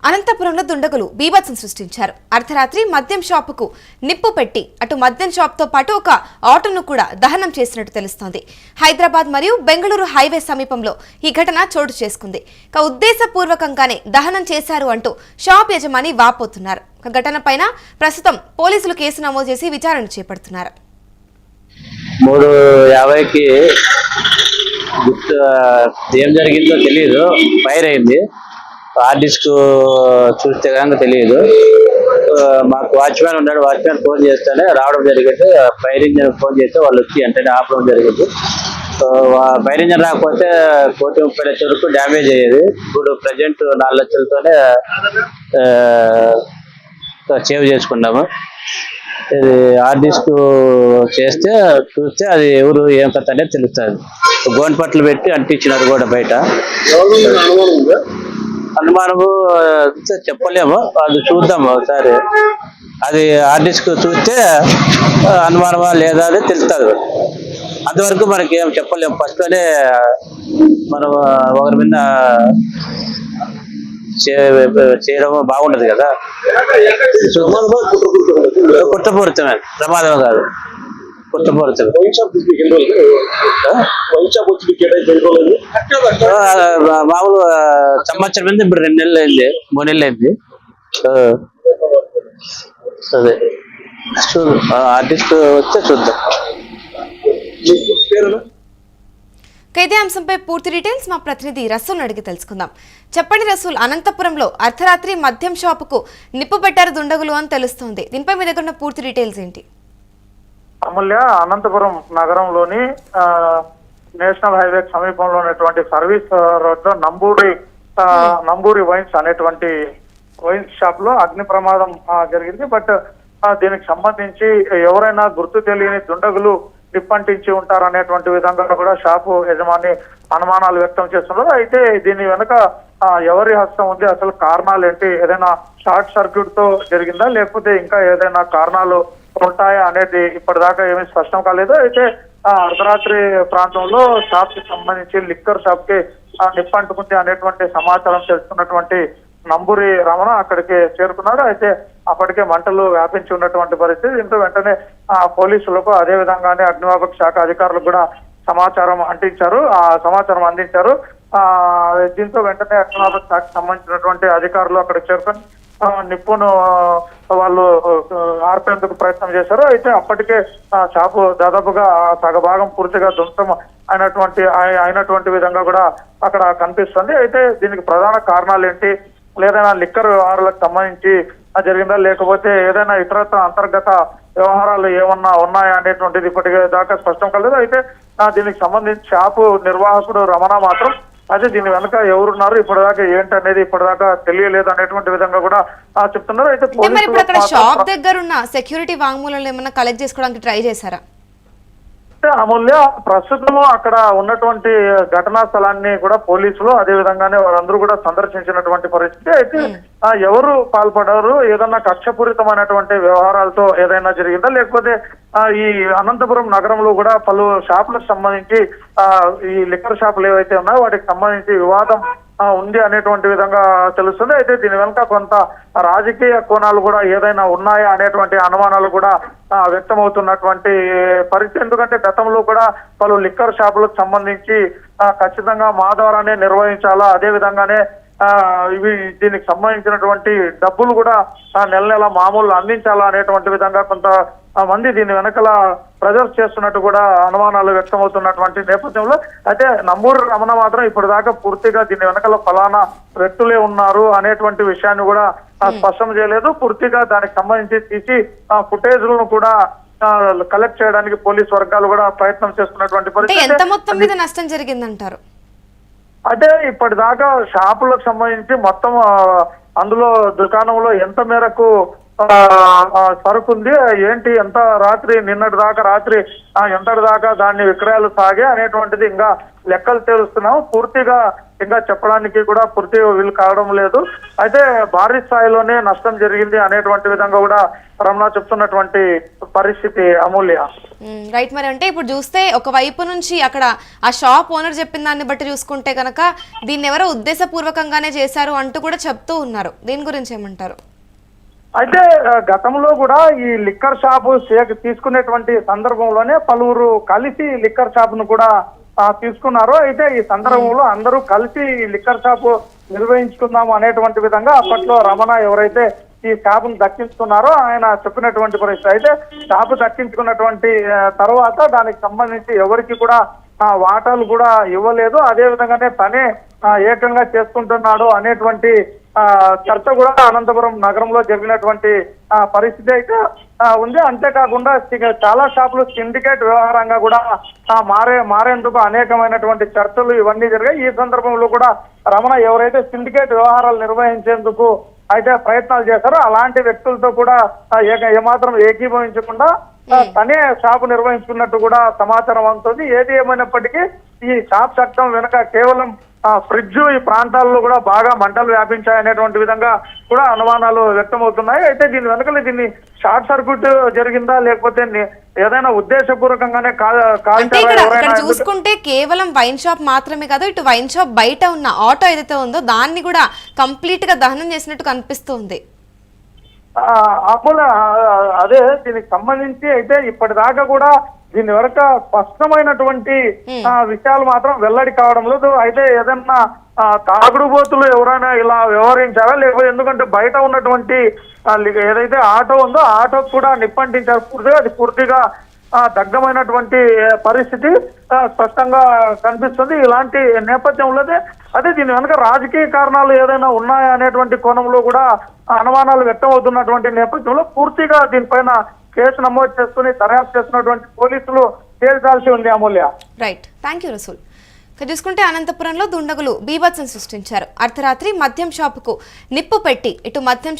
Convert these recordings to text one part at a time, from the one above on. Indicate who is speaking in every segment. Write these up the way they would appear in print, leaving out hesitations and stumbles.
Speaker 1: అనంతపురంలో దుండగులు బీభత్సం సృష్టించారు. అర్ధరాత్రి మద్యం షాపుకు నిప్పు పెట్టి అటు మద్యం షాప్తో పాటు ఒక ఆటోను కూడా దహనం చేసినట్టు తెలుస్తోంది. హైదరాబాద్ మరియు బెంగళూరు హైవే సమీపంలో ఈ ఘటన చోటు చేసుకుంది. ఉద్దేశపూర్వకంగానే దహనం చేశారు అంటూ షాప్ యజమాని వాపోతున్నారు. ఘటనపైన ప్రస్తుతం పోలీసులు కేసు నమోదు చేసి విచారణ చేపడుతున్నారు.
Speaker 2: 3:50కి ఏం జరిగిందో తెలియదు. ఫైర్ అయింది. హార్డ్ డిస్క్ చూస్తే కనుక తెలియదు. మాకు వాచ్మ్యాన్ ఉన్నాడు. వాచ్మ్యాన్ ఫోన్ చేస్తేనే రావడం జరిగింది. ఫైర్ ఇంజన్ ఫోన్ చేస్తే వాళ్ళు వచ్చి వెంటనే ఆపడం జరిగింది. ఫైర్ ఇంజన్ రాకపోతే 1,30,00,000 వరకు డ్యామేజ్ అయ్యేది. ఇప్పుడు ప్రజెంట్ 4 లక్షలతోనే సేవ్ చేసుకున్నాము. ఇది హార్డ్ డిస్క్ చూస్తే అది ఎవరు ఏం కథ అనేది తెలుస్తుంది. గోనెపట్లు పెట్టి అంటించినారు కూడా బయట. అనుమానము చెప్పలేము, అది చూద్దాము ఒకసారి. అది హార్డ్ డిస్క్ చూస్తే అనుమానమా లేదా అని తెలుస్తుంది. అంతవరకు మనకి ఏం చెప్పలేము. ఫస్ట్ లోనే మనం ఒకరి మీద చేయడం బాగుండదు కదా. కుట్రపూరితమే, ప్రమాదం కాదు. కుట్రపూరితమే. మామూలు సంవత్సరం మీద ఇప్పుడు 2 నెలలు అయింది, 3 నెలలు అయింది. అదే ఆర్టిస్ట్ వస్తే చూద్దాం.
Speaker 1: ఇదే అంశంపై పూర్తి డీటెయిల్స్ మా ప్రతినిధి రసూల్ అడిగి తెలుసుకుందాం. చెప్పండి రసూల్, అనంతపురంలో అర్ధరాత్రి మద్యం షాపుకు నిప్పు పెట్టారు దుండగులు అని తెలుస్తోంది. దీనిపై మీ దగ్గర ఉన్న పూర్తి డీటెయిల్స్ ఏంటి?
Speaker 3: అమూల్య, అనంతపురం నగరంలోని నేషనల్ హైవే సమీపంలో ఉన్నటువంటి సర్వీస్ రోడ్ లో నంబూరి వైన్స్ అనేటువంటి వైన్స్ షాప్ లో అగ్ని ప్రమాదం జరిగింది. బట్ దీనికి సంబంధించి ఎవరైనా గుర్తు తెలియని దుండగులు నిప్పంటించి ఉంటారు అనేటువంటి విధంగా కూడా షాపు యజమాని అనుమానాలు వ్యక్తం చేస్తున్నారు. అయితే దీని వెనుక ఎవరి హస్తం ఉంది, అసలు కారణాలు ఏంటి, ఏదైనా షార్ట్ సర్క్యూట్ తో జరిగిందా లేకపోతే ఇంకా ఏదైనా కారణాలు ఉంటాయా అనేది ఇప్పటిదాకా ఏమీ స్పష్టం కాలేదు. అయితే అర్ధరాత్రి ప్రాంతంలో షాప్ కి సంబంధించి లిక్కర్ షాప్ కి నిప్పంటుకుంది అనేటువంటి సమాచారం తెలుసుకున్నటువంటి నంబూరి రమణ అక్కడికి చేరుకున్నాడు. అయితే అప్పటికే మంటలు వ్యాపించి ఉన్నటువంటి పరిస్థితి. దీంతో వెంటనే పోలీసులకు అదే విధంగానే అగ్నిమాపక శాఖ అధికారులకు కూడా సమాచారం అందించారు. దీంతో వెంటనే అగ్నిమాపక శాఖకు సంబంధించినటువంటి అధికారులు అక్కడికి చేరుకొని నిప్పును వాళ్ళు ఆర్పేందుకు ప్రయత్నం చేశారు. అయితే అప్పటికే షాపు దాదాపుగా సగభాగం పూర్తిగా ధ్వంసం అయినటువంటి విధంగా కూడా అక్కడ కనిపిస్తుంది. అయితే దీనికి ప్రధాన కారణాలు ఏంటి, లేదైనా లిక్కర్ వ్యవహారాలకు సంబంధించి జరిగిందా లేకపోతే ఏదైనా ఇతరత్ర అంతర్గత వ్యవహారాలు ఏమన్నా ఉన్నాయా అనేటువంటిది ఇప్పటికే దాకా స్పష్టం కాలేదు. అయితే దీనికి సంబంధించి షాపు నిర్వాహకుడు రమణ మాత్రం అదే దీని వెనక ఎవరున్నారు, ఇప్పటిదాకా ఏంటనేది ఇప్పటిదాకా తెలియలేదు అనేటువంటి విధంగా కూడా చెప్తున్నారు. అయితే
Speaker 1: షాప్ దగ్గర ఉన్న సెక్యూరిటీ వాంగ్మూలాలు ఏమన్నా కలెక్ట్ చేసుకోవడానికి ట్రై చేశారా?
Speaker 3: అమూల్య, ప్రస్తుతం అక్కడ ఉన్నటువంటి ఘటనా స్థలాన్ని కూడా పోలీసులు అదే విధంగానే వారందరూ కూడా సందర్శించినటువంటి పరిస్థితి. అయితే ఎవరు పాల్పడారు, ఏదన్నా కక్షపూరితమైనటువంటి వ్యవహారాలతో ఏదైనా జరిగిందా లేకపోతే ఈ అనంతపురం నగరంలో కూడా పలు షాపులకు సంబంధించి ఈ లిక్కర్ షాపులు ఏవైతే ఉన్నాయో వాటికి సంబంధించి వివాదం ఉంది అనేటువంటి విధంగా తెలుస్తుంది. అయితే దీని వెనుక కొంత రాజకీయ కోణాలు కూడా ఏదైనా ఉన్నాయా అనేటువంటి అనుమానాలు కూడా వ్యక్తమవుతున్నటువంటి పరిస్థితి. ఎందుకంటే గతంలో కూడా పలు లిక్కర్ షాపులకు సంబంధించి ఖచ్చితంగా మా ద్వారానే నిర్వహించాలా, అదే విధంగానే దీనికి సంబంధించినటువంటి డబ్బులు కూడా నెల మామూలు అందించాలా అనేటువంటి విధంగా కొంత మంది దీని వెనకల ప్రెజర్స్ చేస్తున్నట్టు కూడా అనుమానాలు వ్యక్తమవుతున్నటువంటి నేపథ్యంలో అయితే నంబూరి రమణ మాత్రం ఇప్పటిదాకా పూర్తిగా దీని వెనకల ఫలానా వ్యక్తులే ఉన్నారు అనేటువంటి విషయాన్ని కూడా స్పష్టం చేయలేదు. పూర్తిగా దానికి సంబంధించి తీసి ఫుటేజ్లను కూడా కలెక్ట్ చేయడానికి పోలీస్ వర్గాలు కూడా ప్రయత్నం చేస్తున్నటువంటి పరిస్థితి.
Speaker 1: ఎంత మొత్తం మీద నష్టం జరిగిందంటారు?
Speaker 3: అదే ఇప్పటిదాకా షాపులకు సంబంధించి మొత్తం అందులో దుకాణంలో ఎంత మేరకు సరుకు ఉంది, ఏంటి, ఎంత నిన్నటి దాకా రాత్రి ఎంతటి దాకా దాన్ని విక్రయాలు సాగే అనేటువంటిది ఇంకా లెక్కలు తెలుస్తున్నాము. పూర్తిగా ఇంకా చెప్పడానికి కూడా పూర్తి వీలు కావడం లేదు. అయితే భారీ స్థాయిలోనే నష్టం జరిగింది అనేటువంటి విధంగా కూడా రమణ చెప్తున్నటువంటి పరిస్థితి అమూల్య.
Speaker 1: రైట్. మరి అంటే ఇప్పుడు చూస్తే ఒక వైపు నుంచి అక్కడ ఆ షాప్ ఓనర్ చెప్పిన దాన్ని బట్టి చూసుకుంటే కనుక దీన్ని ఎవరో ఉద్దేశపూర్వకంగానే చేశారు అంటూ కూడా చెప్తూ ఉన్నారు. దీని గురించి ఏమంటారు?
Speaker 3: అయితే గతంలో కూడా ఈ లిక్కర్ షాపు తీసుకునేటువంటి సందర్భంలోనే పలువురు కలిసి లిక్కర్ షాప్ ను కూడా తీసుకున్నారు. అయితే ఈ సందర్భంలో అందరూ కలిసి లిక్కర్ షాపు నిర్వహించుకుందాము అనేటువంటి విధంగా అప్పట్లో రమణ ఎవరైతే ఈ షాపును దక్కించుకున్నారో ఆయన చెప్పినటువంటి పరిస్థితి. అయితే షాపు దక్కించుకున్నటువంటి తర్వాత దానికి సంబంధించి ఎవరికి కూడా వాటాలు కూడా ఇవ్వలేదు. అదే విధంగానే తనే ఏకంగా చేసుకుంటున్నాడు అనేటువంటి చర్చ కూడా అనంతపురం నగరంలో జరిగినటువంటి పరిస్థితి అయితే ఉంది. అంతేకాకుండా చాలా షాపులు సిండికేట్ వ్యవహారంగా కూడా మారేందుకు అనేకమైనటువంటి చర్చలు ఇవన్నీ జరిగాయి. ఈ సందర్భంలో కూడా రమణ ఎవరైతే సిండికేట్ వ్యవహారాలు నిర్వహించేందుకు అయితే ప్రయత్నాలు చేశారో అలాంటి వ్యక్తులతో కూడా ఏమాత్రం ఏకీభవించకుండా తనే షాపు నిర్వహించుకున్నట్టు కూడా సమాచారం అందుతుంది. ఏది ఏమైనప్పటికీ ఈ షాప్ చట్టం వెనుక కేవలం ఫ్రిడ్జ్ ఈ ప్రాంతాల్లో కూడా బాగా మంటలు వ్యాపించాయనేటువంటి విధంగా కూడా అనుమానాలు వ్యక్తమవుతున్నాయి. అయితే దీని వెనుకలు దీన్ని షార్ట్ సర్క్యూట్ జరిగిందా లేకపోతే ఏదైనా ఉద్దేశపూర్వకంగానే
Speaker 1: చూసుకుంటే కేవలం వైన్ షాప్ మాత్రమే కాదు, ఇటు వైన్ షాప్ బయట ఉన్న ఆటో ఏదైతే ఉందో దాన్ని కూడా కంప్లీట్ గా దహనం చేసినట్టు కనిపిస్తుంది.
Speaker 3: అదే దీనికి సంబంధించి అయితే ఇప్పటిదాకా కూడా దీని వరకు స్పష్టమైనటువంటి విషయాలు మాత్రం వెల్లడి కావడం లేదు. అయితే ఏదన్నా తాగుడుబోతులు ఎవరైనా ఇలా వ్యవహరించారా లేకపోతే ఎందుకంటే బయట ఉన్నటువంటి ఏదైతే ఆటో ఉందో ఆటో కూడా నిప్పంటించారు పూర్తిగా. అది పూర్తిగా దగ్ధమైనటువంటి పరిస్థితి స్పష్టంగా కనిపిస్తుంది. ఇలాంటి నేపథ్యంలో అదే దీని వెనుక రాజకీయ కారణాలు ఏదైనా ఉన్నాయా అనేటువంటి కోణంలో కూడా అనుమానాలు వ్యక్తం అవుతున్నటువంటి నేపథ్యంలో పూర్తిగా దీనిపైన కేసు నమోదు చేసుకుని దర్యాప్తు చేస్తున్నటువంటి పోలీసులు తేల్చాల్సి ఉంది Amulya.
Speaker 1: Right. Thank you Rasool. చూసుకుంటే అనంతపురంలో దుండగులు బీభత్సం సృష్టించారు. అర్ధరాత్రి మద్యం షాపుకు నిప్పు పెట్టి ఇటు మద్యం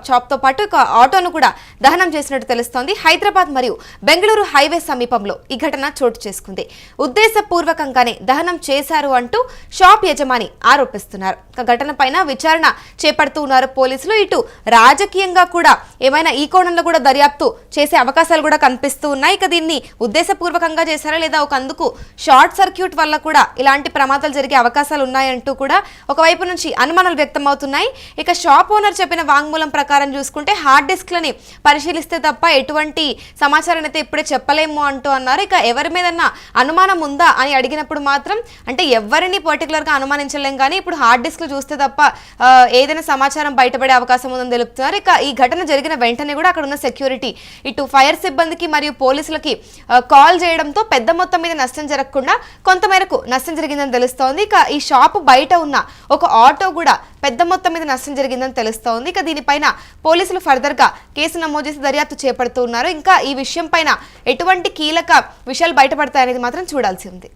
Speaker 1: షాప్తో పాటు ఒక ఆటోను కూడా దహనం చేసినట్టు తెలుస్తోంది. హైదరాబాద్ మరియు బెంగళూరు హైవే సమీపంలో ఈ ఘటన చోటు చేసుకుంది. ఉద్దేశపూర్వకంగానే దహనం చేశారు అంటూ షాప్ యజమాని ఆరోపిస్తున్నారు. ఘటన పైన విచారణ చేపడుతూ ఉన్నారు పోలీసులు. ఇటు రాజకీయంగా కూడా ఏమైనా ఈ కోణంలో కూడా దర్యాప్తు చేసే అవకాశాలు కూడా కనిపిస్తూ ఉన్నాయి. ఇక దీన్ని ఉద్దేశపూర్వకంగా చేశారా లేదా ఒక అందుకు షార్ట్ సర్క్యూట్ వల్ల కూడా ఇలాంటి ప్రమాదాలు జరిగే అవకాశాలు ఉన్నాయంటూ కూడా ఒకవైపు నుంచి అనుమానాలు వ్యక్తమవుతున్నాయి. ఇక షాప్ ఓనర్ చెప్పిన వాంగ్మూలం ప్రకారం చూసుకుంటే హార్డ్ డిస్క్లని పరిశీలిస్తే తప్ప ఎటువంటి సమాచారం అయితే ఇప్పుడే చెప్పలేము అంటూ అన్నారు. ఇక ఎవరి మీదన్నా అనుమానం ఉందా అని అడిగినప్పుడు మాత్రం అంటే ఎవరిని పర్టికులర్గా అనుమానించలేం కానీ ఇప్పుడు హార్డ్ డిస్క్లు చూస్తే తప్ప ఏదైనా సమాచారం బయటపడే అవకాశం ఉందని తెలుపుతున్నారు. ఇక ఈ ఘటన జరిగిన వెంటనే కూడా అక్కడ ఉన్న సెక్యూరిటీ ఇటు ఫైర్ సిబ్బందికి మరియు పోలీసులకి కాల్ చేయడంతో పెద్ద మొత్తం మీద నష్టం జరగకుండా కొంతమేరకు నష్టం జరిగిందని తెలుస్తోంది. ఇక ఈ షాపు బయట ఉన్న ఒక ఆటో కూడా పెద్ద మొత్తం మీద నష్టం జరిగిందని తెలుస్తోంది. ఇక దీనిపైన పోలీసులు ఫర్దర్ గా కేసు నమోదు చేసి దర్యాప్తు చేపడుతున్నారు. ఇంకా ఈ విషయం పైన ఎటువంటి కీలక విషయాలు బయటపడతాయనేది మాత్రం చూడాల్సి ఉంది.